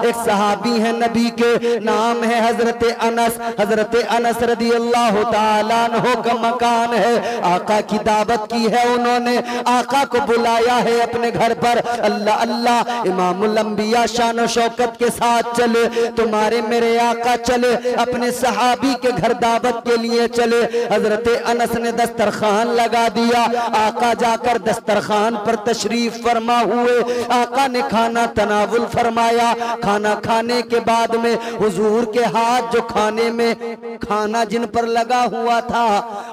एक सहाबी है नबी के, नाम है हजरत अनस। हजरत अनस रदी अल्लाह ताला अन्हु का मकान है। आका की दावत की है उन्होंने, आका को बुलाया है अपने घर पर। अल्लाह अल्लाह, इमामुल अंबिया शान शौकत के साथ चले, तुम्हारे मेरे आका चले, अपने सहाबी के घर दावत के लिए चले। हजरत अनस ने दस्तरखान लगा दिया। आका जाकर दस्तरखान पर तशरीफ फरमा हुए। आका ने खाना तनावुल फरमाया। खाना खाने के बाद में हुजूर के हाथ, जो खाने में खाना जिन पर लगा हुआ था,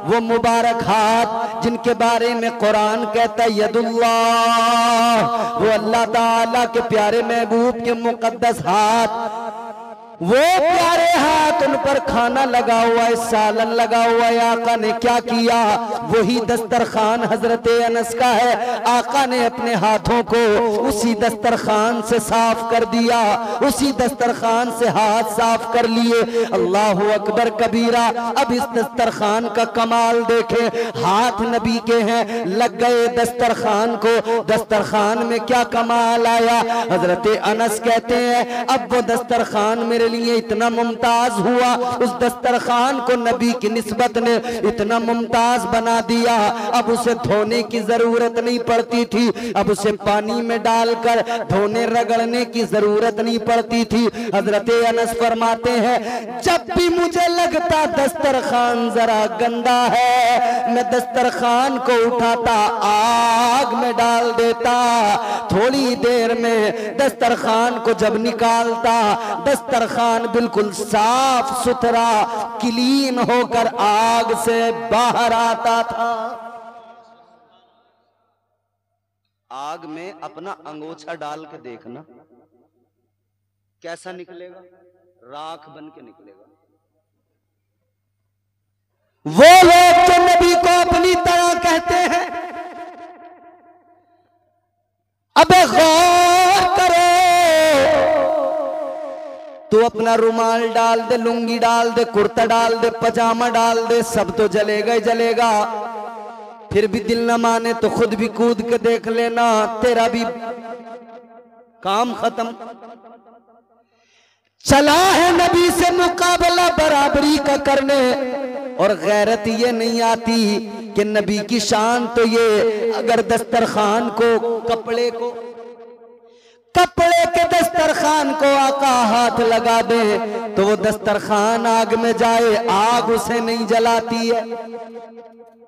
वो मुबारक हाथ जिनके बारे में कुरान कहता है यदुल्लाह, वो अल्लाह ताला के प्यारे महबूब के मुकद्दस हाथ, वो प्यारे हाथ, उन पर खाना लगा हुआ है, सालन लगा हुआ है। आका ने क्या किया, वही दस्तरखान हजरत अनस का है। आका ने अपने हाथों को उसी दस्तरखान से साफ कर दिया, उसी दस्तरखान से हाथ साफ कर लिए। अल्लाह अकबर कबीरा। अब इस दस्तरखान का कमाल देखे, हाथ नबी के हैं, लग गए दस्तरखान को। दस्तरखान में क्या कमाल आया। हजरत अनस कहते हैं अब वो दस्तरखान मेरे लिए इतना मुमताज हुआ, उस दस्तरखान को नबी की निस्बत ने इतना मुमताज बना दिया, अब उसे धोने की जरूरत नहीं पड़ती थी, अब उसे पानी में डालकर धोने रगड़ने की जरूरत नहीं पड़ती थी। हजरत अनस फरमाते हैं जब भी मुझे लगता दस्तरखान जरा गंदा है, मैं दस्तरखान को उठाता, आग में डाल देता, थोड़ी देर में दस्तरखान को जब निकालता, दस्तरखान बिल्कुल साफ सुथरा क्लीन होकर आग से बाहर आता था। आग में अपना अंगोछा डाल के देखना कैसा निकलेगा, राख बन के निकलेगा। वो लोग जो नबी को अपनी तरह कहते हैं, अबे गौर करो, तो अपना रुमाल डाल दे, लुंगी डाल दे, कुर्ता डाल दे, पजामा डाल दे, सब तो जलेगा ही जलेगा। फिर भी दिल न माने तो खुद भी कूद के देख लेना, तेरा भी काम खत्म। चला है नबी से मुकाबला बराबरी का करने, और गैरत ये नहीं आती कि नबी की शान तो ये, अगर दस्तरखान को, कपड़े के दस्तरखान को आका हाथ लगा दे तो वो दस्तरखान आग में जाए, आग उसे नहीं जलाती है।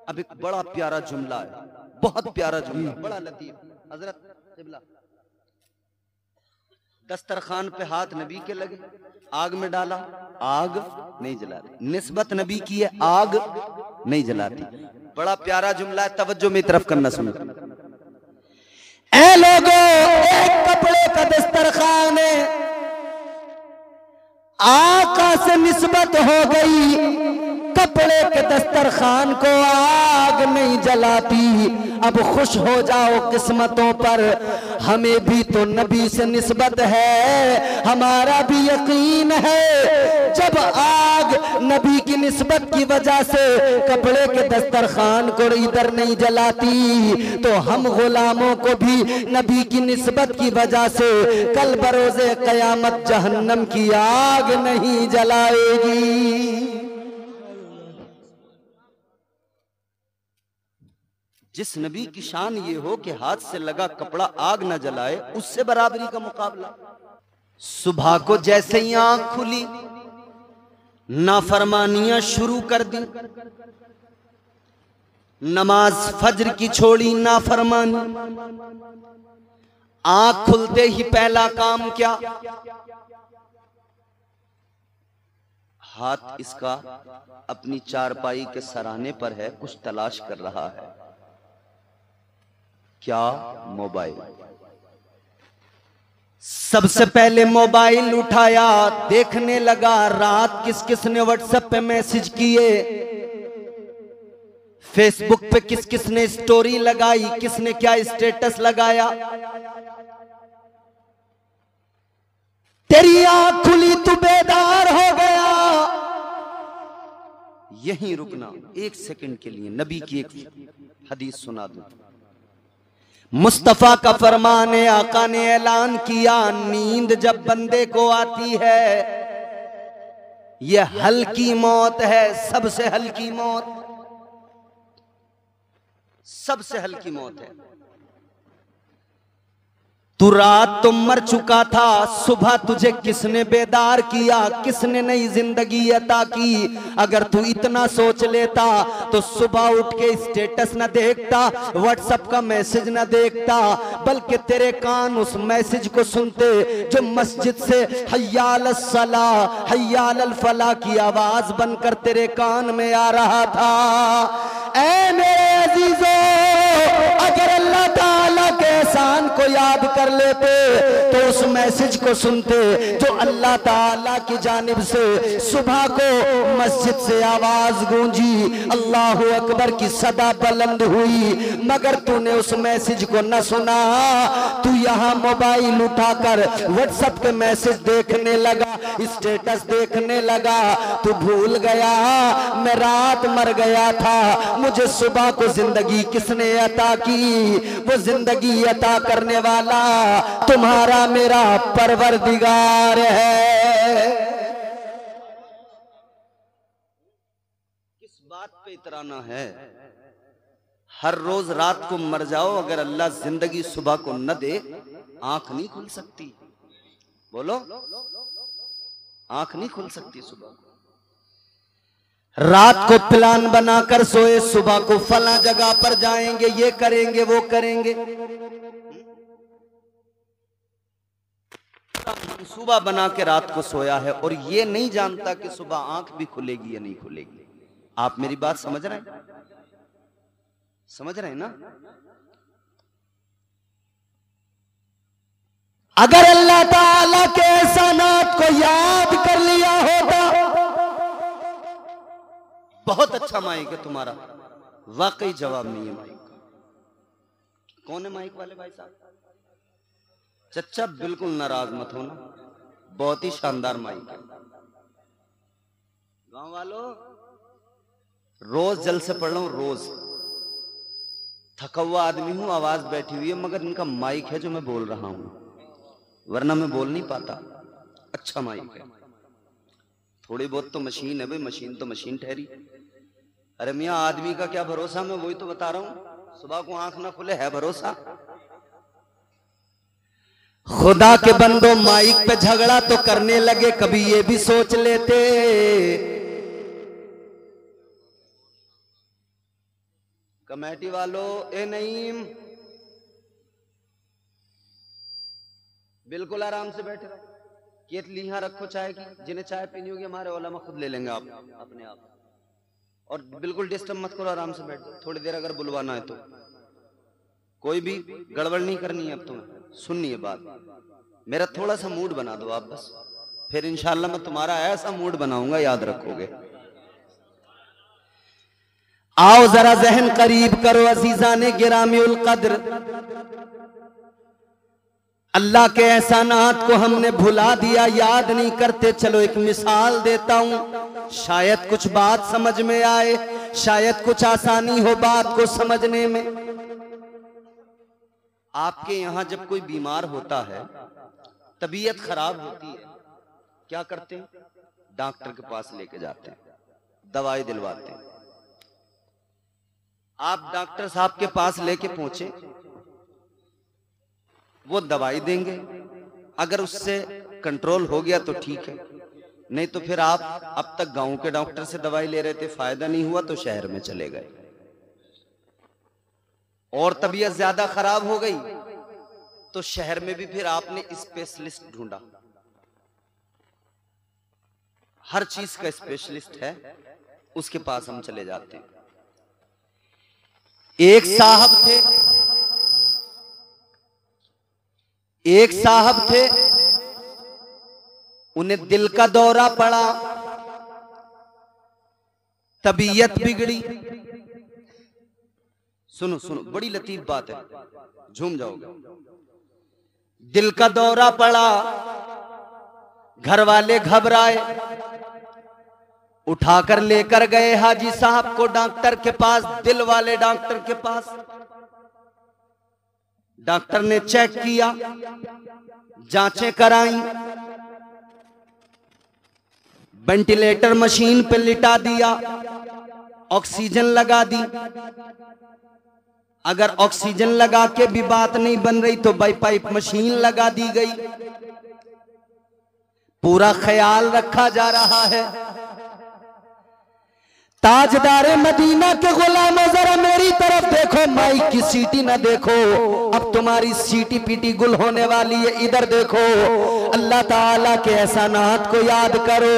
अब एक बड़ा प्यारा जुमला है, बहुत प्यारा जुमला, बड़ा लतीफ। हजरत क़िबला दस्तरखान पे हाथ नबी के लगे, आग में डाला, आग नहीं जलाती, निस्बत नबी की है, आग नहीं जलाती। बड़ा प्यारा जुमला है, तवज्जो मेरी तरफ करना, सुनो। ऐ लोगों, एक कपड़े का दस्तरखान है, आका से निस्बत हो गई, कपड़े के दस्तरखान को आग नहीं जलाती। अब खुश हो जाओ किस्मतों पर, हमें भी तो नबी से निस्बत है, हमारा भी यकीन है। जब आग नबी की निस्बत की वजह से कपड़े के दस्तरखान को इधर नहीं जलाती, तो हम गुलामों को भी नबी की निस्बत की वजह से कल बरोज़े क़यामत जहन्नम की आग नहीं जलाएगी। जिस नबी की शान ये हो कि हाथ से लगा कपड़ा आग न जलाए, उससे बराबरी का मुकाबला। सुबह को जैसे ही आंख खुली, नाफरमानियां शुरू कर दी, नमाज फज्र की छोड़ी नाफरमानी। आंख खुलते ही पहला काम क्या, हाथ इसका अपनी चारपाई के सराहने पर है, कुछ तलाश कर रहा है, क्या, मोबाइल। सबसे पहले मोबाइल उठाया, देखने लगा रात किस किस ने व्हाट्सएप पे मैसेज किए, फेसबुक पे किस किस ने स्टोरी लगाई, किसने क्या स्टेटस लगाया। तेरी आंख खुली तू बेदार हो गया। यहीं रुकना एक सेकंड के लिए, नबी की एक हदीस सुना दूं। मुस्तफा का फरमान है, आका ने ऐलान किया, नींद जब बंदे को आती है ये हल्की मौत है, सबसे हल्की मौत, सबसे हल्की मौत है। तू रात तो मर चुका था, सुबह तुझे किसने बेदार किया, किसने नई जिंदगी अता की। अगर तू इतना सोच लेता तो सुबह उठ के स्टेटस न देखता, व्हाट्सएप का मैसेज न देखता, बल्कि तेरे कान उस मैसेज को सुनते जो मस्जिद से हय्या अलस सला हय्या अलल फला की आवाज बनकर तेरे कान में आ रहा था। ऐ मेरे अजीजों, अगर अल्लाह ताला के एहसान को याद कर लेते तो उस मैसेज को सुनते जो अल्लाह ताला की जानिब से सुबह को मस्जिद से आवाज गूंजी, अल्लाहु अकबर की सदा बुलंद हुई, मगर तूने उस मैसेज को न सुना। तू यहाँ मोबाइल उठाकर व्हाट्सएप के मैसेज देखने लगा, स्टेटस देखने लगा। तू भूल गया मैं रात मर गया था, मुझे सुबह को जिंदगी किसने अता की। वो जिंदगी अता करने वाला तुम्हारा मेरा परवरदिगार है। किस बात पे इतराना है? हर रोज रात को मर जाओ, अगर अल्लाह जिंदगी सुबह को न दे आंख नहीं खुल सकती। बोलो, आंख नहीं खुल सकती सुबह। रात को प्लान बनाकर सोए, सुबह को फला जगह पर जाएंगे, ये करेंगे वो करेंगे, मंसूबा बना के रात को सोया है और ये नहीं जानता कि सुबह आंख भी खुलेगी या नहीं खुलेगी। आप मेरी बात समझ रहे हैं? समझ रहे हैं ना? अगर अल्लाह ताला के एहसानात को याद कर लिया होता, बहुत अच्छा माइक है तुम्हारा, वाकई जवाब नहीं है माइक का। कौन है माइक वाले भाई साहब? चच्चा बिल्कुल नाराज मत होना, बहुत ही शानदार माइक है। गांव वालों, रोज जल से पढ़ रहा हूं, रोज थका हुआ आदमी हूं, आवाज बैठी हुई है, मगर इनका माइक है जो मैं बोल रहा हूं, वरना मैं बोल नहीं पाता। अच्छा माइक है। थोड़ी बहुत तो मशीन है भाई, मशीन तो मशीन ठहरी। अरे मियाँ, आदमी का क्या भरोसा, मैं वही तो बता रहा हूं। सुबह को आंख ना खुले, है भरोसा? खुदा के बंदो, माइक पे झगड़ा तो करने लगे, कभी ये भी सोच लेते कमेटी वालों, ए नईम बिल्कुल आराम से बैठे रहो, केतली यहां रखो चाय की, जिन्हें चाय पीनी होगी हमारे उलमा खुद ले लेंगे आप अपने आप, और बिल्कुल डिस्टर्ब मत करो, आराम से बैठ जाओ। थोड़ी देर अगर बुलवाना है तो, कोई भी गड़बड़ नहीं करनी है। अब तुम्हें सुननी है बात, मेरा थोड़ा सा मूड बना दो आप बस, फिर इंशाल्लाह मैं तुम्हारा ऐसा मूड बनाऊंगा, याद रखोगे। आओ जरा जहन करीब करो अजीजाने गिरामीउल कद्र, अल्लाह के एहसानात को हमने भुला दिया, याद नहीं करते। चलो एक मिसाल देता हूं, शायद कुछ बात समझ में आए, शायद कुछ आसानी हो बात को समझने में। आपके यहां जब कोई बीमार होता है, तबीयत खराब होती है, क्या करते हैं? डॉक्टर के पास लेके जाते हैं, दवाई दिलवाते हैं। आप डॉक्टर साहब के पास लेके पहुंचे, वो दवाई देंगे, अगर उससे कंट्रोल हो गया तो ठीक है, नहीं तो फिर आप अब तक गांव के डॉक्टर से दवाई ले रहे थे, फायदा नहीं हुआ तो शहर में चले गए, और तबीयत ज्यादा खराब हो गई तो शहर में भी फिर आपने स्पेशलिस्ट ढूंढा। हर चीज का स्पेशलिस्ट है, उसके पास हम चले जाते हैं। एक साहब थे, उन्हें दिल का दौरा पड़ा, तबीयत बिगड़ी। सुनो सुनो, बड़ी लतीफ बात है, झूम जाओगे। दिल का दौरा पड़ा, घर वाले घबराए, उठाकर लेकर गए हाजी साहब को डॉक्टर के पास, दिल वाले डॉक्टर के पास। डॉक्टर ने चेक किया, जांचें कराई, वेंटिलेटर मशीन पे लिटा दिया, ऑक्सीजन लगा दी। अगर ऑक्सीजन लगा के भी बात नहीं बन रही तो बाईपाइप मशीन लगा दी गई। पूरा ख्याल रखा जा रहा है। ताजदारे मदीना के गुलामों जरा मेरी तरफ देखो, माइक की सीटी ना देखो, अब तुम्हारी सीटी पीटी गुल होने वाली है। इधर देखो, अल्लाह ताला के एहसानात को याद करो,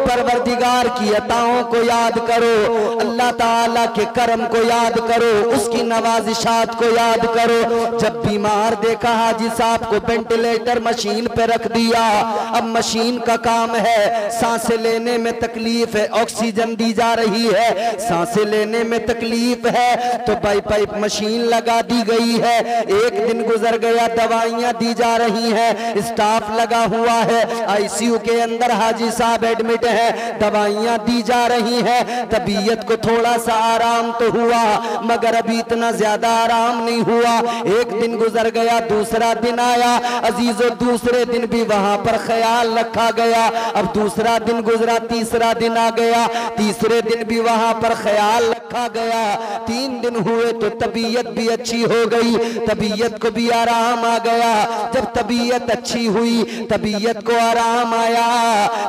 परवरदिगार की अताओं को याद करो, अल्लाह ताला के करम को याद करो, उसकी नवाजिशात को याद करो। जब बीमार देखा हाजी साहब को वेंटिलेटर मशीन पे रख दिया, अब मशीन का काम है, सांसें लेने में तकलीफ है, ऑक्सीजन दी जा रही है, सांसें लेने में तकलीफ है तो बाईपाइप मशीन लगा दी गई है। एक दिन गुजर गया, दवाइयां दी जा रही हैं, स्टाफ लगा हुआ है, आईसीयू के अंदर हाजी साहब एडमिट है, दवाइयां दी जा रही हैं। तबीयत को थोड़ा सा आराम तो हुआ मगर अभी इतना ज्यादा आराम नहीं हुआ। एक दिन गुजर गया, दूसरा दिन आया, अजीजों दूसरे दिन भी वहां पर ख्याल रखा गया। अब दूसरा दिन गुजरा, तीसरा दिन आ गया, तीसरे दिन भी वहां पर ख्याल रखा गया। 3 दिन हुए तो तबीयत भी अच्छी हो गई, तबीयत को भी आराम आ गया। जब तबीयत अच्छी हुई, तबीयत को आराम आया,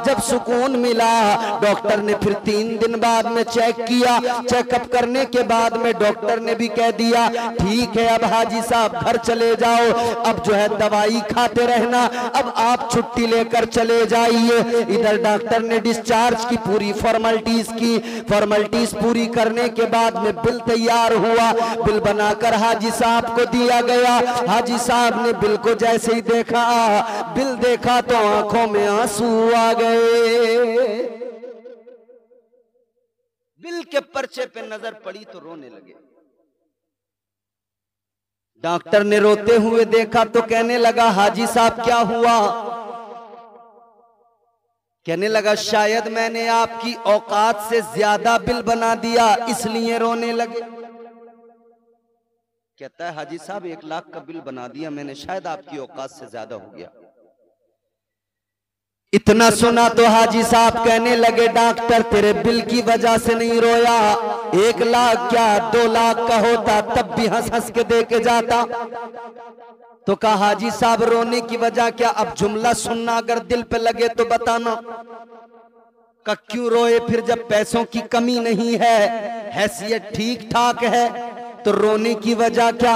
जब सुकून मिला, डॉक्टर ने फिर 3 दिन बाद में चेक किया। चेकअप करने के बाद में डॉक्टर ने भी कह दिया ठीक है, अब हाजी साहब घर चले जाओ, अब जो है दवाई खाते रहना, अब आप छुट्टी लेकर चले जाइए। इधर डॉक्टर ने डिस्चार्ज की पूरी फॉर्मेलिटीज की, फॉर्मेलिटीज पूरी करने के बाद में बिल तैयार हुआ, बिल बनाकर हाजी साहब को दिया गया। हाजी साहब ने बिल को जैसे ही देखा, बिल देखा तो आंखों में आंसू आ गए। बिल के पर्चे पे नजर पड़ी तो रोने लगे। डॉक्टर ने रोते हुए देखा तो कहने लगा हाजी साहब क्या हुआ? कहने लगा शायद मैंने आपकी औकात से ज्यादा बिल बना दिया इसलिए रोने लगे। कहता है हाजी साहब 1 लाख का बिल बना दिया मैंने, शायद आपकी औकात से ज्यादा हो गया। इतना सुना तो हाजी साहब कहने लगे डॉक्टर तेरे बिल की वजह से नहीं रोया, 1 लाख क्या 2 लाख का होता तब भी हंस हंस के दे के जाता। तो कहा हाजी साहब रोने की वजह क्या? अब जुमला सुनना अगर दिल पे लगे तो बताना। का क्यों रोए फिर जब पैसों की कमी नहीं है, हैसियत ठीक ठाक है, तो रोने की वजह क्या?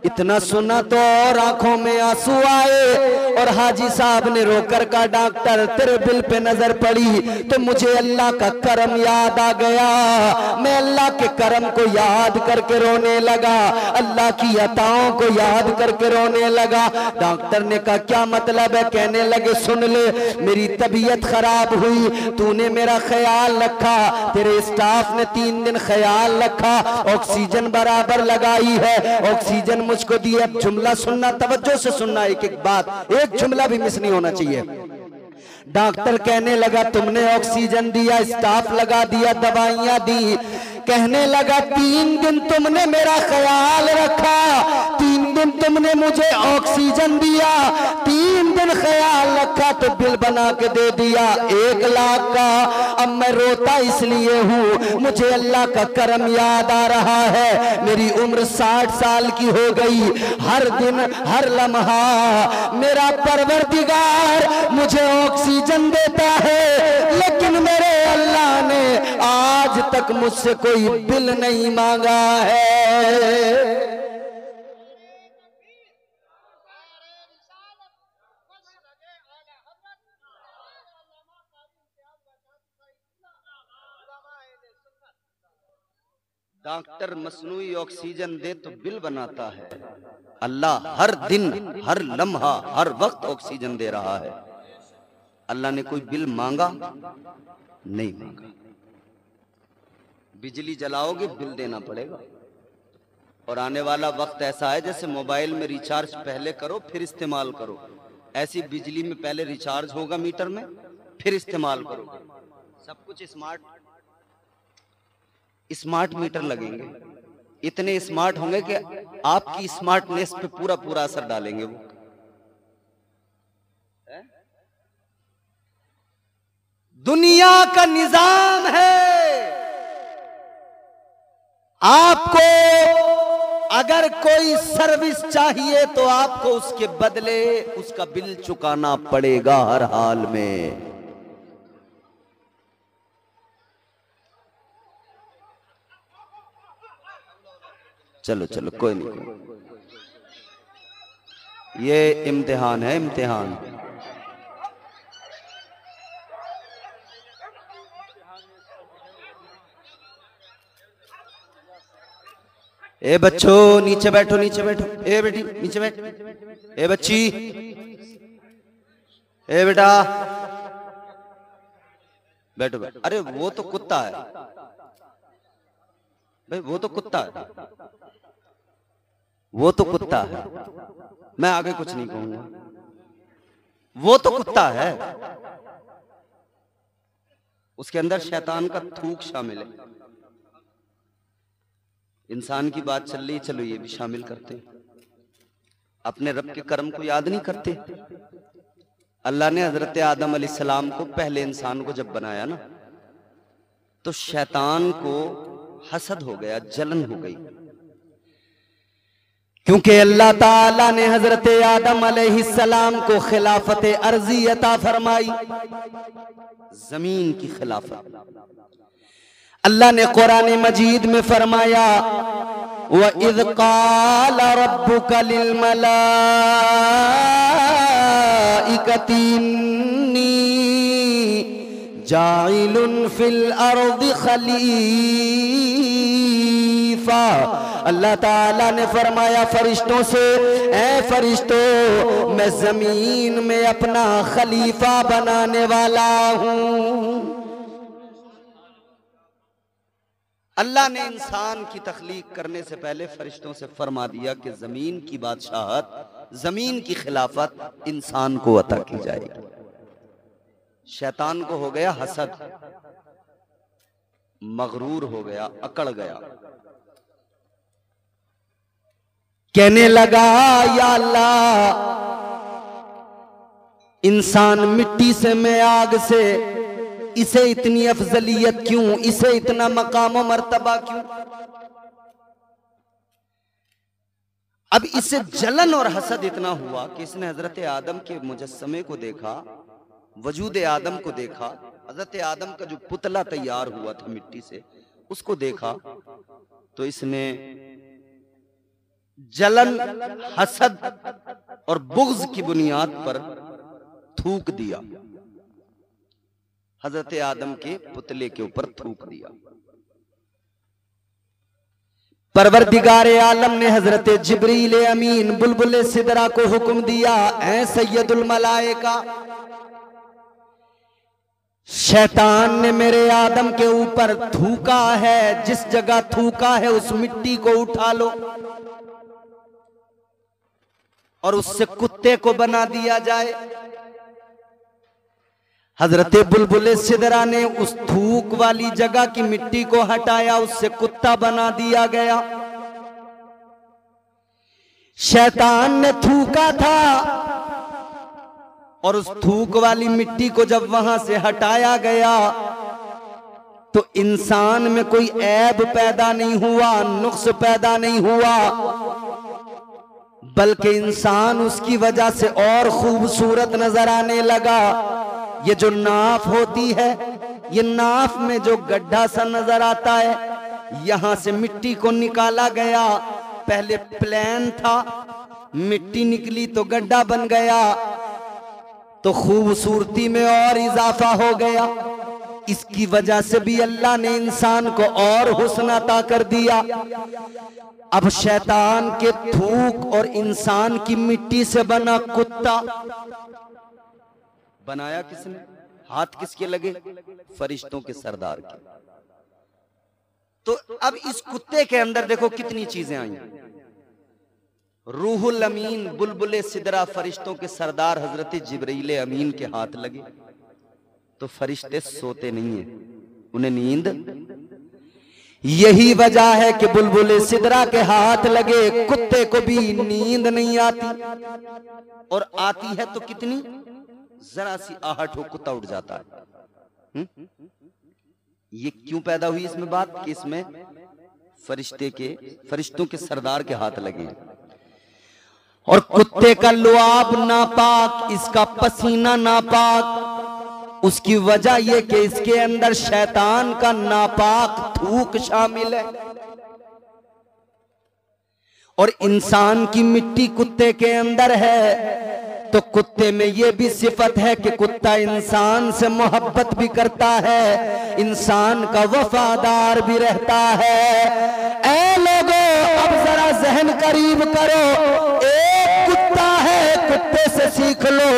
इतना सुना तो और आंखों में आंसू आए और हाजी साहब ने रोकर कहा डॉक्टर तेरे बिल पे नजर पड़ी तो मुझे अल्लाह का करम याद आ गया, मैं अल्लाह के करम को याद करके रोने लगा, अल्लाह की अताओं को याद करके रोने लगा। डॉक्टर ने कहा क्या मतलब है? कहने लगे सुन ले, मेरी तबीयत खराब हुई, तूने मेरा ख्याल रखा, तेरे स्टाफ ने 3 दिन ख्याल रखा, ऑक्सीजन बराबर लगाई है, ऑक्सीजन मुझको दी। अब जुमला सुनना, तवज्जो से सुनना, एक एक बात, एक जुमला भी मिस नहीं होना चाहिए। डॉक्टर कहने लगा तुमने ऑक्सीजन दिया, स्टाफ लगा दिया, दवाइयां दी, कहने लगा 3 दिन तुमने मेरा ख्याल रखा, 3 दिन तुमने मुझे ऑक्सीजन दिया, 3 दिन ख्याल रखा तो बिल बना के दे दिया 1 लाख का। अब मैं रोता इसलिए हूँ मुझे अल्लाह का करम याद आ रहा है, मेरी उम्र 60 साल की हो गई, हर दिन हर लम्हा मेरा परवरदिगार मुझे ऑक्सीजन देता है, लेकिन मेरे अल्लाह ने आज तक मुझसे कोई बिल नहीं मांगा है। डॉक्टर मसनूई ऑक्सीजन दे तो बिल बनाता है, अल्लाह हर दिन हर लम्हा हर वक्त ऑक्सीजन दे रहा है। अल्लाह ने कोई बिल मांगा नहीं मांगा। बिजली जलाओगे बिल देना पड़ेगा, और आने वाला वक्त ऐसा है जैसे मोबाइल में रिचार्ज पहले करो फिर इस्तेमाल करो, ऐसी बिजली में पहले रिचार्ज होगा मीटर में फिर इस्तेमाल करोगे। सब कुछ स्मार्ट मीटर लगेंगे, इतने स्मार्ट होंगे कि आपकी स्मार्टनेस पे पूरा पूरा असर डालेंगे वो। दुनिया का निजाम है, आपको अगर कोई सर्विस चाहिए तो आपको उसके बदले उसका बिल चुकाना पड़ेगा हर हाल में। चलो चलो कोई नहीं, ये इम्तिहान है, इम्तिहान। ए बच्चों नीचे बैठो, नीचे बैठो। ए बेटी नीचे बैठ। ए बच्ची, ए बेटा बैठो बैठो। अरे वो तो कुत्ता है भाई, वो तो कुत्ता है, वो तो कुत्ता है, मैं आगे कुछ नहीं कहूंगा। वो तो कुत्ता है, उसके अंदर शैतान का थूक शामिल है। इंसान की बात चल रही, चलो ये भी शामिल करते हैं। अपने रब के कर्म को याद नहीं करते। अल्लाह ने हजरत आदम अलैहिस्सलाम को, पहले इंसान को जब बनाया ना, तो शैतान को हसद हो गया, जलन हो गई, क्योंकि अल्लाह ताला ने हजरत आदम अलैहिस्सलाम को खिलाफत अर्जी अता फरमाई, जमीन की खिलाफत। अल्लाह ने कुरान मजीद में फरमाया, व इज़ क़ाल रब्बुका लिल मलाइकति इन्नी जाइलुन फिल अर्दि खलीफा। अल्लाह ताला ने फरमाया फरिश्तों से, ऐ फरिश्तों मैं जमीन में अपना खलीफा बनाने वाला हूं। अल्लाह ने इंसान की तख्लीक करने से पहले फरिश्तों से फरमा दिया कि जमीन की बादशाहत, जमीन की खिलाफत इंसान को अता की जाएगी। शैतान को हो गया हसद, मगरूर हो गया, अकड़ गया, कहने लगा या अल्लाह, इंसान मिट्टी से, मैं आग से, इसे इतनी अफजलियत क्यों, इसे इतना मकाम और मर्तबा क्यों? अब इससे जलन और हसद इतना हुआ कि इसने हजरत आदम के मुजस्समे को देखा, वजूद आदम को देखा, हजरत आदम का जो पुतला तैयार हुआ था मिट्टी से, उसको देखा, तो इसने जलन, हसद और बुग़्ज़ की बुनियाद पर थूक दिया, हजरत आदम के पुतले के ऊपर थूक दिया। परवरदिगार आलम ने हजरत जिब्रील अमीन बुलबुल सिदरा को हुक्म दिया, ऐ सैयदुल मलाइका, शैतान ने मेरे आदम के ऊपर थूका है, जिस जगह थूका है उस मिट्टी को उठा लो और उससे कुत्ते को बना दिया जाए। हजरत बुलबुल सिदरा ने उस थूक वाली जगह की मिट्टी को हटाया, उससे कुत्ता बना दिया गया। शैतान ने थूका था और उस थूक वाली मिट्टी को जब वहां से हटाया गया तो इंसान में कोई ऐब पैदा नहीं हुआ, नुक्स पैदा नहीं हुआ, बल्कि इंसान उसकी वजह से और खूबसूरत नजर आने लगा। ये जो नाफ होती है, ये नाफ में जो गड्ढा सा नजर आता है, यहां से मिट्टी को निकाला गया, पहले प्लेन था, मिट्टी निकली तो गड्ढा बन गया, तो खूबसूरती में और इजाफा हो गया। इसकी वजह से भी अल्लाह ने इंसान को और हुस्न अता कर दिया। अब शैतान के थूक और इंसान की मिट्टी से बना कुत्ता बनाया किसने? हाथ किसके लगे? फरिश्तों के सरदार के। तो अब इस कुत्ते के अंदर देखो कितनी चीजें आई। रूहुल अमीन बुलबुल सिदरा फरिश्तों के सरदार हजरत जिब्रील अमीन के हाथ लगे तो फरिश्ते सोते नहीं है, उन्हें नींद यही वजह है कि बुलबुल सिदरा के हाथ लगे कुत्ते को भी नींद नहीं आती, और आती है तो कितनी, जरा सी आहट हो कुत्ता उठ जाता है। ये क्यों पैदा हुई इसमें बात कि इसमें फरिश्तों के सरदार के हाथ लगे। और कुत्ते का लुआब नापाक, इसका पसीना नापाक। उसकी वजह यह कि इसके अंदर शैतान का नापाक थूक शामिल है। और इंसान की मिट्टी कुत्ते के अंदर है, तो कुत्ते में यह भी सिफत है कि कुत्ता इंसान से मोहब्बत भी करता है, इंसान का वफादार भी रहता है। ऐ लोगों, अब जरा जहन करीब करो, एक कुत्ता है, कुत्ते से सीख लो।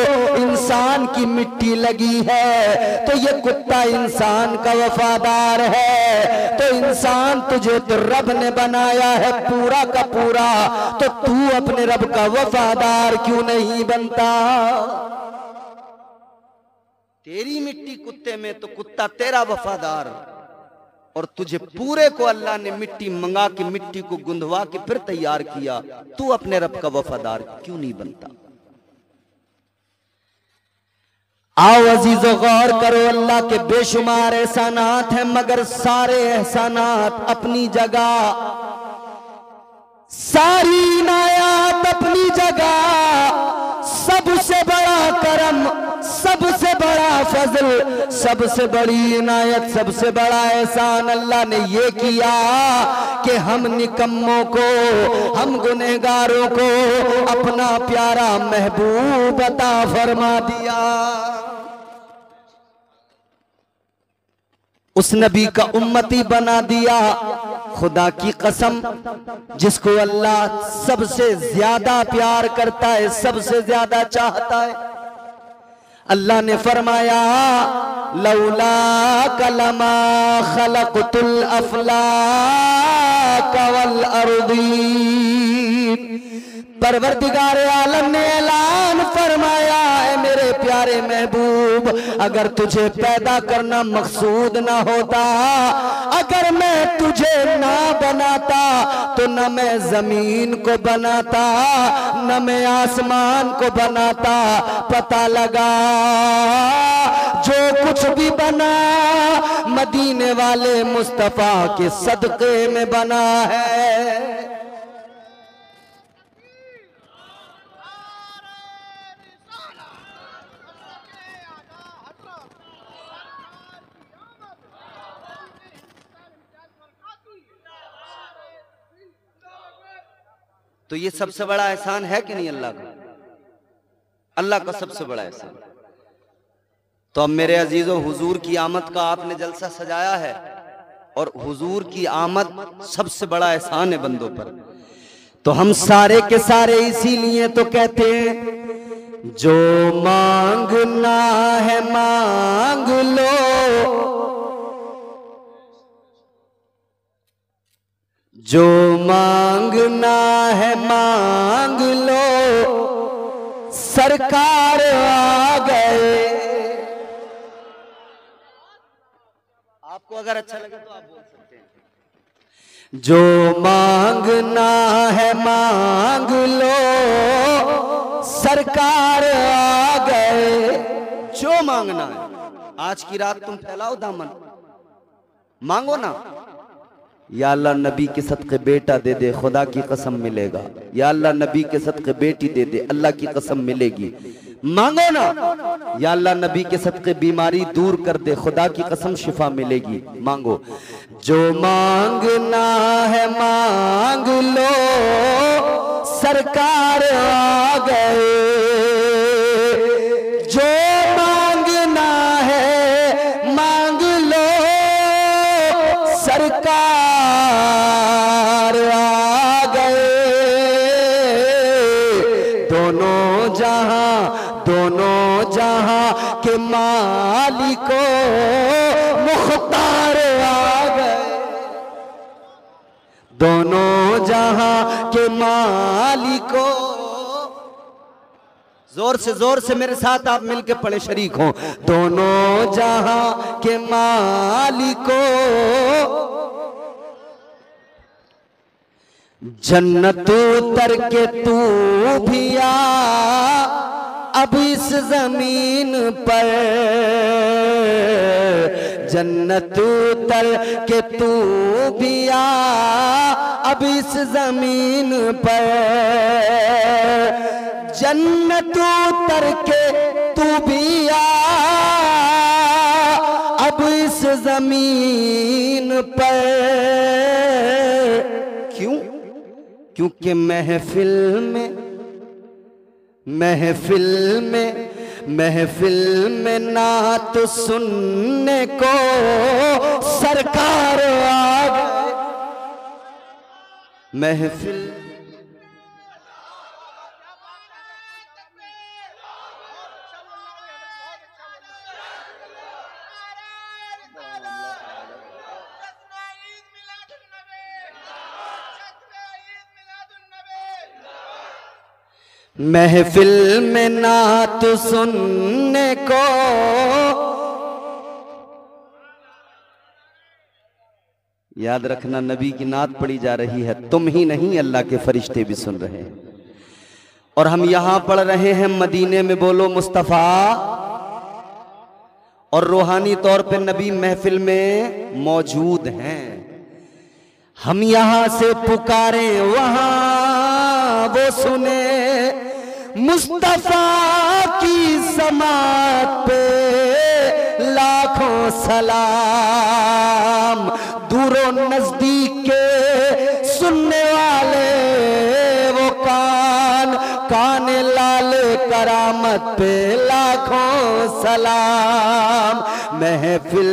इंसान की मिट्टी लगी है तो ये कुत्ता इंसान का वफादार है। तो इंसान तुझे तो रब ने बनाया है पूरा का पूरा, तो तू अपने रब का वफादार क्यों नहीं बनता? तेरी मिट्टी कुत्ते में तो कुत्ता तेरा वफादार, और तुझे पूरे को अल्लाह ने मिट्टी मंगा के मिट्टी को गुंदवा के फिर तैयार किया, तू अपने रब का वफादार क्यों नहीं बनता? आओ अजीजो गौर करो, अल्लाह के बेशुमार एहसानात हैं, मगर सारे एहसानात अपनी जगह, सारी इनायत अपनी जगह। सबसे बड़ा करम, सबसे बड़ा फजल, सबसे बड़ी इनायत, सबसे बड़ा एहसान अल्लाह ने ये किया कि हम निकम्मों को, हम गुनहगारों को अपना प्यारा महबूब अता फरमा दिया। उस नबी का उम्मती बना दिया। खुदा की कसम, जिसको अल्लाह सबसे ज्यादा प्यार करता है, सबसे ज्यादा चाहता है, अल्लाह ने फरमाया लौला कलमा खलक़तुल अफ़लाक वल अर्दीन। परवरदिगार आलम ने ऐलान फरमाया, है मेरे प्यारे महबूब, अगर तुझे पैदा करना मकसूद ना होता, अगर मैं तुझे ना बनाता, तो न मैं जमीन को बनाता, न मैं आसमान को बनाता। पता लगा जो कुछ भी बना मदीने वाले मुस्तफा के सदके में बना है। तो ये सबसे बड़ा एहसान है कि नहीं अल्लाह का? अल्लाह का सबसे बड़ा एहसान। तो अब मेरे अजीजों, हुजूर की आमद का आपने जलसा सजाया है, और हुजूर की आमद सबसे बड़ा एहसान है बंदों पर। तो हम सारे के सारे इसीलिए तो कहते हैं, जो मांगना है मांग लो, जो मांगना है मांग लो, सरकार आ गए। आपको अगर अच्छा लगे तो आप बोल सकते हैं। जो मांगना है मांग लो, सरकार आ गए। जो मांगना है, आज की रात तुम फैलाओ दामन, मांगो ना। या अल्लाह नबी के सदक़े बेटा दे दे, खुदा की कसम मिलेगा। या अल्लाह नबी के सदक़े बेटी दे दे, अल्लाह की कसम मिलेगी। मांगो ना। या अल्लाह नबी के सदक़े बीमारी दूर कर दे, खुदा की कसम शिफा मिलेगी। मांगो। जो मांगना है मांग लो, सरकार आ गए। जो मांगना है मांग लो, सरकार आ गए। दोनों जहां के मालिको मुख्तार आ गए। दोनों जहां के मालिको, जोर से मेरे साथ आप मिलके पढ़े, शरीक हो। दोनों जहां के मालिको जन्नत उतर के तू भी आ अब इस जमीन पर, जन्नत उतर के तू भी आ अब इस जमीन पर, जन्नत उतर के तू भी आ अब इस जमीन पर। क्यों? क्योंकि महफिल में नात सुनने को सरकार आ गए। महफिल महफिल में नात सुनने को याद रखना, नबी की नात पढ़ी जा रही है, तुम ही नहीं अल्लाह के फरिश्ते भी सुन रहे हैं। और हम यहां पढ़ रहे हैं मदीने में, बोलो मुस्तफा। और रूहानी तौर पे नबी महफिल में मौजूद हैं। हम यहां से पुकारे वहां वो सुने, मुस्तफा की समात पे लाखों सलाम। दूरों नजदीक के सुनने वाले वो कान, कान लाले करामत पे लाखों सलाम। महफिल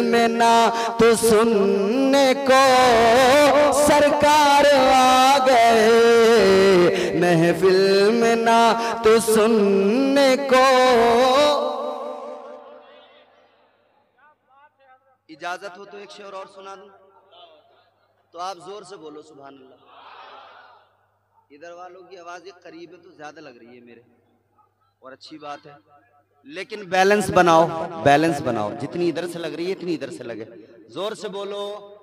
में ना तो सुनने को सरकार आ गए। महफिल में ना तो सुनने को। इजाजत हो तो एक शेर और सुना दूं? तो आप जोर से बोलो सुभान अल्लाह। इधर वालों की आवाज एक करीब है तो ज्यादा लग रही है मेरे, और अच्छी बात है, लेकिन बैलेंस बनाओ, बैलेंस बनाओ। जितनी इधर से लग रही है इतनी इधर से लगे। जोर से बोलो।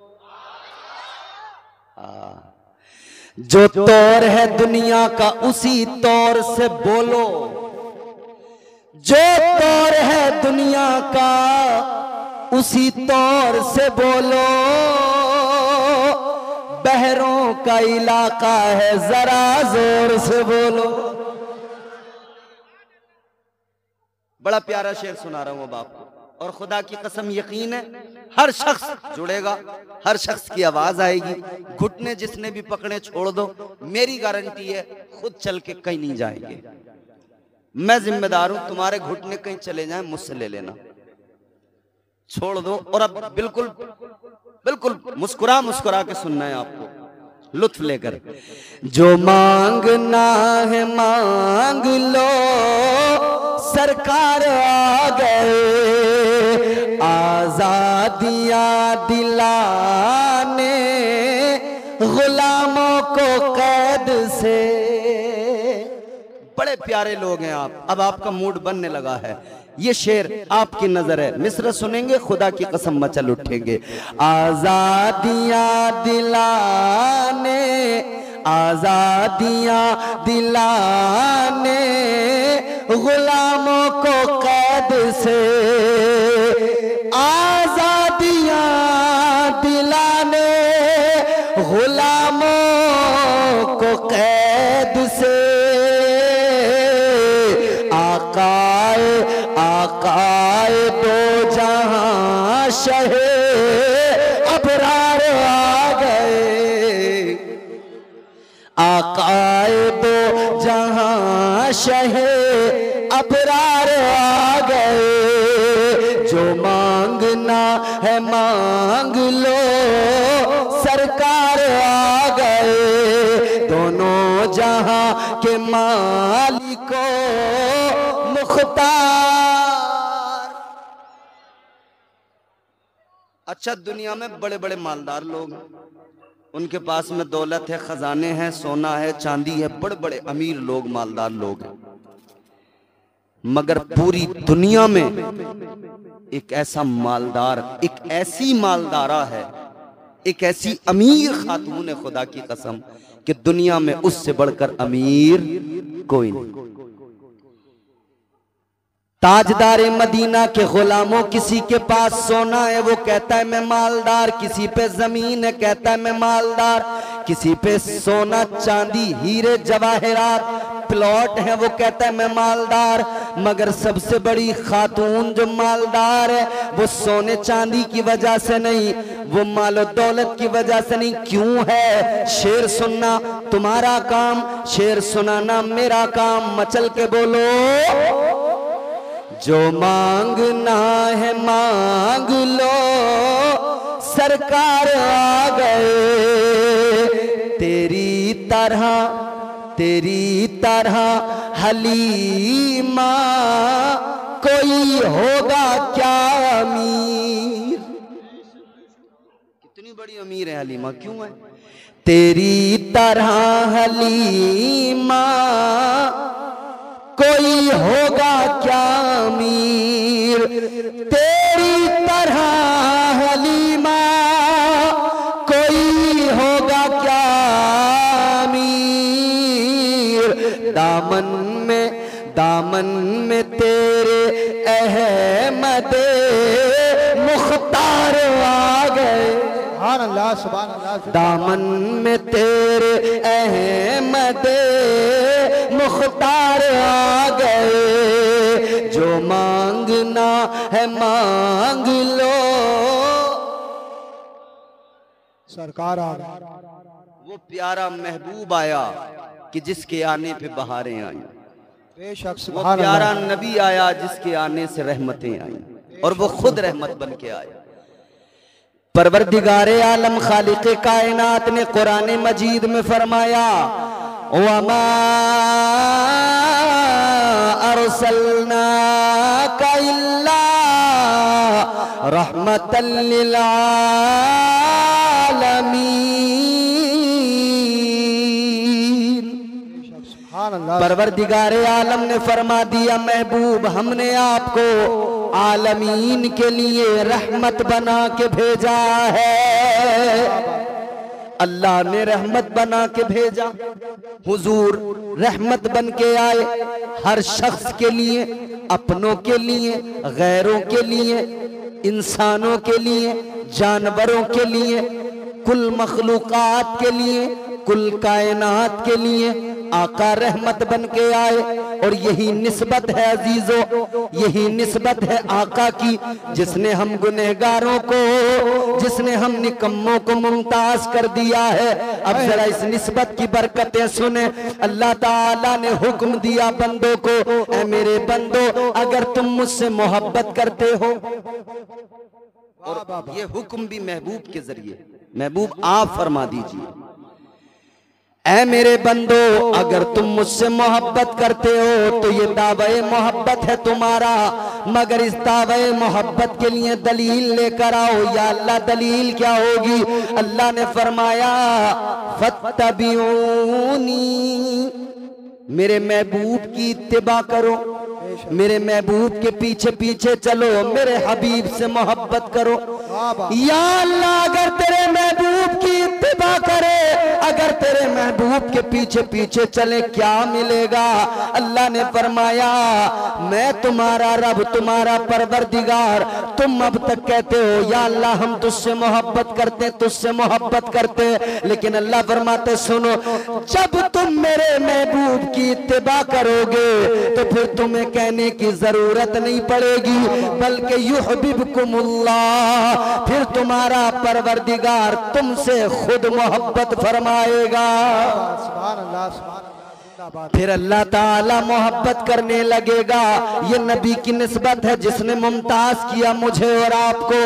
जो तौर है दुनिया का उसी तौर से बोलो। जो तौर है दुनिया का उसी तौर से बोलो। बहरों का इलाका है जरा जोर से बोलो। बड़ा प्यारा शेर सुना रहा हूं अब आपको, और खुदा की कसम यकीन है हर शख्स जुड़ेगा, हर शख्स की आवाज आएगी। घुटने जिसने भी पकड़े छोड़ दो, मेरी गारंटी है खुद चल के कहीं नहीं जाएंगे। मैं जिम्मेदार हूं, तुम्हारे घुटने कहीं चले जाएं मुझसे ले लेना, छोड़ दो। और अब बिल्कुल बिल्कुल मुस्कुरा मुस्कुरा के सुनना है आपको, लुत्फ लेकर। जो मांगना है मांग लो, सरकार आ गए। आजादियां दिलाने गुलामों को कैद से। बड़े प्यारे लोग हैं आप, अब आपका मूड बनने लगा है। ये शेर आपकी नजर है, मिस्र सुनेंगे खुदा की कसम मचल उठेंगे। आजादियां दिलाने, आजादियां दिलाने गुलामों को कैद से। आजादियां दिलाने गुलामों को कैद से। आकाए दो जहां शहे अबरार आ गए। आकाए दो जहां शहे अबरार आ गए। जो मांगना है मांग लो, सरकार आ गए। दोनों जहां के मालिको मुख्तार। अच्छा, दुनिया में बड़े बड़े मालदार लोग हैं, उनके पास में दौलत है, खजाने हैं, सोना है, चांदी है, बड़े बड़े अमीर लोग, मालदार लोग हैं। मगर पूरी दुनिया में एक ऐसा मालदार, एक ऐसी मालदारा है एक ऐसी अमीर खातून है, खुदा की कसम, कि दुनिया में उससे बढ़कर अमीर कोई नहीं। ताजदार मदीना के गुलामों, किसी के पास सोना है वो कहता है मैं मालदार, किसी पे जमीन है कहता है मैं मालदार, किसी पे सोना चांदी हीरे जवाहरात प्लॉट है वो कहता है मैं मालदार। मगर सबसे बड़ी खातून जो मालदार है वो सोने चांदी की वजह से नहीं, वो मालो दौलत की वजह से नहीं। क्यों है? शेर सुनना तुम्हारा काम, शेर सुनाना मेरा काम। मचल के बोलो, जो मांगना है मांग लो, सरकार आ गए। तेरी तरह हलीमा कोई होगा क्या अमीर? कितनी बड़ी अमीर है हलीमा, क्यों है? तेरी तरह हलीमा कोई होगा क्या अमीर? तेरी तरह हलीमा कोई होगा क्या अमीर? दामन में तेरे अहमद मुख्तार आ गए। सुभान अल्लाह, सुभान अल्लाह। दामन में तेरे अहमद मुख्तार आ गए। जो मांगना है मांग लो, सरकार आ गई। वो प्यारा महबूब आया कि जिसके आने पे बहारें आई। बेशक वो प्यारा नबी आया जिसके आने से रहमतें आई, और वो खुद रहमत बन के आया। परवरदिगारे आलम खालिक़े कायनात ने कुरान मजीद में फरमाया, वमा अरसलनाका इल्ला रहमतल लिल आलमीन। परवरदिगारे आलम ने फरमा दिया, महबूब हमने आपको आलमीन के लिए रहमत बना के भेजा है। अल्लाह ने रहमत बना के भेजा, हुजूर रहमत बन के आए हर शख्स के लिए, अपनों के लिए, गैरों के लिए, इंसानों के लिए, जानवरों के लिए, कुल मखलूकात के लिए, कुल कायनात के लिए आका रहमत बन के आए। और यही निस्बत है अजीजों, यही निस्बत है आका की, जिसने हम गुनहगारों को, जिसने हम निकम्मों को मुमताज कर दिया है। अब जरा इस निस्बत की बरकतें सुने। अल्लाह ताला ने हुक्म दिया बंदों को, ऐ मेरे बंदो अगर तुम मुझसे मोहब्बत करते हो, और ये हुक्म भी महबूब के जरिए, महबूब आप फरमा दीजिए, ऐ मेरे बंदो अगर तुम मुझसे मोहब्बत करते हो तो ये दावे मोहब्बत है तुम्हारा, मगर इस दावे मोहब्बत के लिए दलील लेकर आओ। या अल्लाह दलील क्या होगी? अल्लाह ने फरमाया, फत्तबिऊनी, मेरे महबूब की इत्तिबा करो, मेरे महबूब के पीछे पीछे चलो, मेरे हबीब से मोहब्बत करो। या अल्लाह अगर तेरे महबूब की इत्तिबा करे, अगर तेरे महबूब के पीछे पीछे चले क्या मिलेगा? अल्लाह ने फरमाया, मैं तुम्हारा रब, तुम्हारा परवरदिगार। तुम अब तक कहते हो या अल्लाह हम तुझसे मोहब्बत करते, तुझसे मोहब्बत करते, लेकिन अल्लाह फरमाते सुनो, जब तुम मेरे महबूब की इत्तिबा करोगे तो फिर तुम्हें कहने की जरूरत नहीं पड़ेगी, बल्कि युहब्बिबकुमुल्लाह, फिर तुम्हारा परवरदिगार तुमसे खुद मोहब्बत फरमाएगा। फिर अल्लाह ताला मोहब्बत करने लगेगा। ये नबी की निस्बत है जिसने मुमताज किया मुझे और आपको।